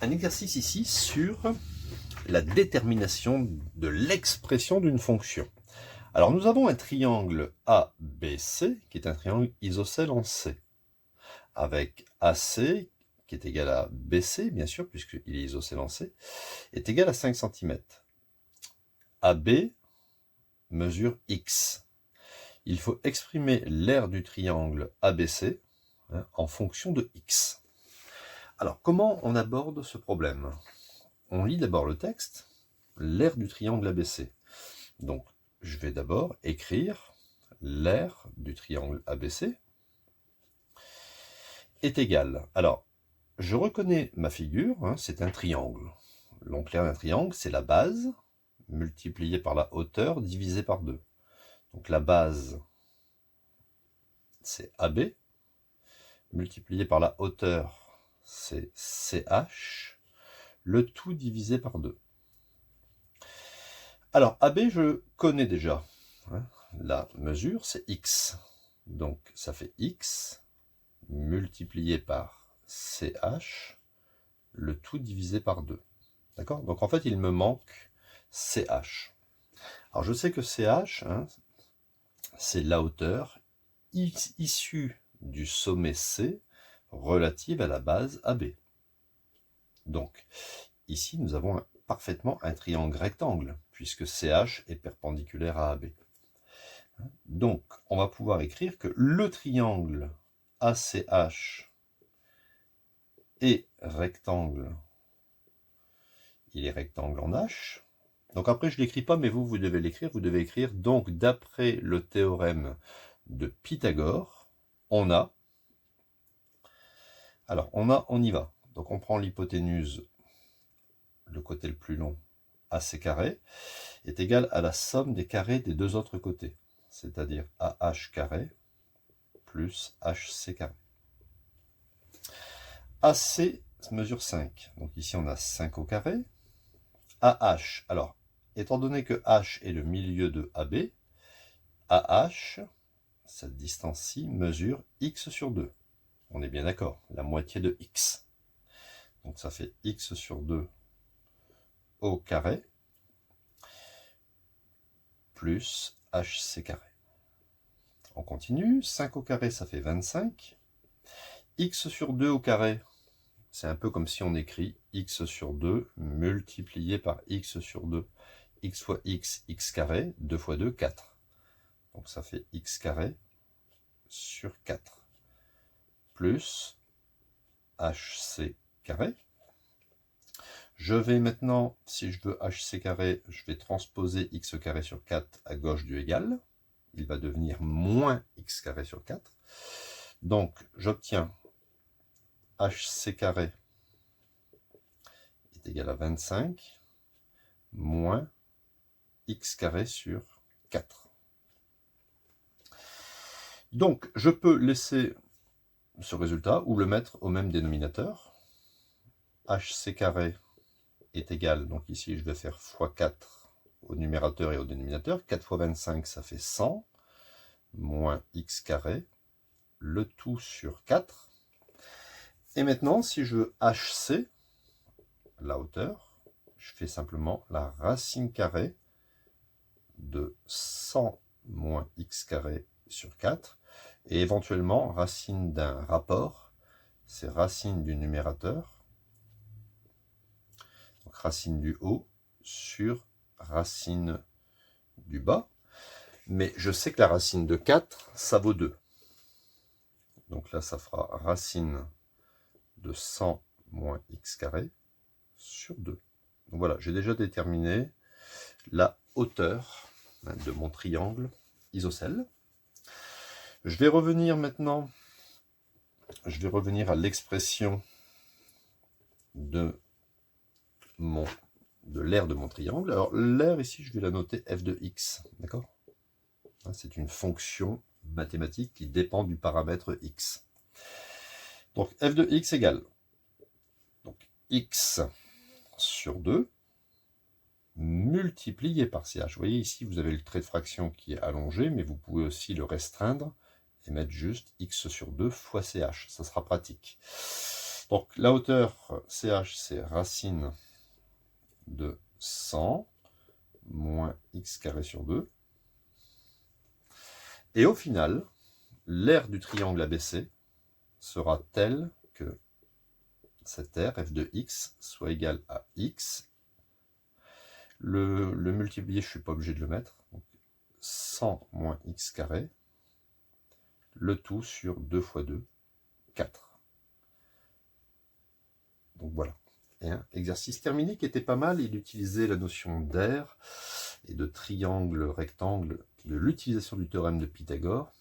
un exercice ici sur la détermination de l'expression d'une fonction. Alors nous avons un triangle ABC qui est un triangle isocèle en C, avec AC qui est égal à BC, bien sûr, puisqu'il est isocèle en C, est égal à 5 cm. AB mesure X. Il faut exprimer l'aire du triangle ABC en fonction de X. Alors, comment on aborde ce problème? On lit d'abord le texte, l'aire du triangle ABC. Donc, je vais d'abord écrire l'aire du triangle ABC est égale. Alors, je reconnais ma figure, c'est un triangle. Donc, l'aire d'un triangle, c'est la base multipliée par la hauteur divisée par 2. Donc, la base, c'est AB, multiplié par la hauteur, c'est CH, le tout divisé par 2. Alors, AB, je connais déjà. La mesure, c'est X. Donc, ça fait X multiplié par CH, le tout divisé par 2. D'accord? Donc, en fait, il me manque CH. Alors, je sais que CH, c'est la hauteur issue du sommet C relative à la base AB. Donc, ici, nous avons parfaitement un triangle rectangle, puisque CH est perpendiculaire à AB. Donc, on va pouvoir écrire que le triangle ACH est rectangle. Il est rectangle en H. Donc après, je ne l'écris pas, mais vous devez l'écrire. Vous devez écrire, donc, d'après le théorème de Pythagore, on a... Alors, on y va. Donc, on prend l'hypoténuse, le côté le plus long, AC carré, est égal à la somme des carrés des deux autres côtés, c'est-à-dire AH carré plus HC carré. AC mesure 5, donc ici on a 5 au carré. AH, alors, étant donné que H est le milieu de AB, AH, cette distance-ci, mesure X sur 2. On est bien d'accord, la moitié de X. Donc ça fait X sur 2 au carré plus HC carré. On continue, 5 au carré, ça fait 25. X sur 2 au carré, c'est un peu comme si on écrit X sur 2 multiplié par X sur 2. X fois X, X carré, 2 fois 2, 4. Donc ça fait X carré sur 4. Plus HC carré. Je vais maintenant, si je veux HC carré, je vais transposer X carré sur 4 à gauche du égal. Il va devenir moins X carré sur 4. Donc, j'obtiens HC carré est égal à 25 moins X carré sur 4. Donc, je peux laisser ce résultat ou le mettre au même dénominateur. HC carré est égal, donc ici je vais faire x4 au numérateur et au dénominateur. 4 fois 25, ça fait 100, moins X carré, le tout sur 4. Et maintenant, si je veux HC, la hauteur, je fais simplement la racine carrée de 100 moins X carré sur 4. Et éventuellement, racine d'un rapport, c'est racine du numérateur, donc racine du haut sur racine du bas. Mais je sais que la racine de 4, ça vaut 2. Donc là, ça fera racine de 100 moins X carré sur 2. Donc voilà, j'ai déjà déterminé la hauteur de mon triangle isocèle. Je vais revenir maintenant, à l'expression de l'aire de mon triangle. Alors l'aire ici, je vais la noter f de x, d'accord? C'est une fonction mathématique qui dépend du paramètre x. Donc f de x égale donc, x sur 2 multiplié par ch. Vous voyez ici, vous avez le trait de fraction qui est allongé, mais vous pouvez aussi le restreindre et mettre juste x sur 2 fois ch. Ça sera pratique. Donc la hauteur CH, c'est racine de 100 moins x carré sur 2. Et au final, l'aire du triangle ABC sera telle que cette aire, f de x, soit égale à x. Le multiplier, je ne suis pas obligé de le mettre. Donc 100 moins x carré, le tout sur 2 fois 2, 4. Donc voilà. Et un exercice terminé qui était pas mal. Il utilisait la notion d'aire et de triangle rectangle, de l'utilisation du théorème de Pythagore,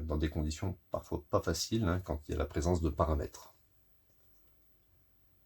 dans des conditions parfois pas faciles, hein, quand il y a la présence de paramètres.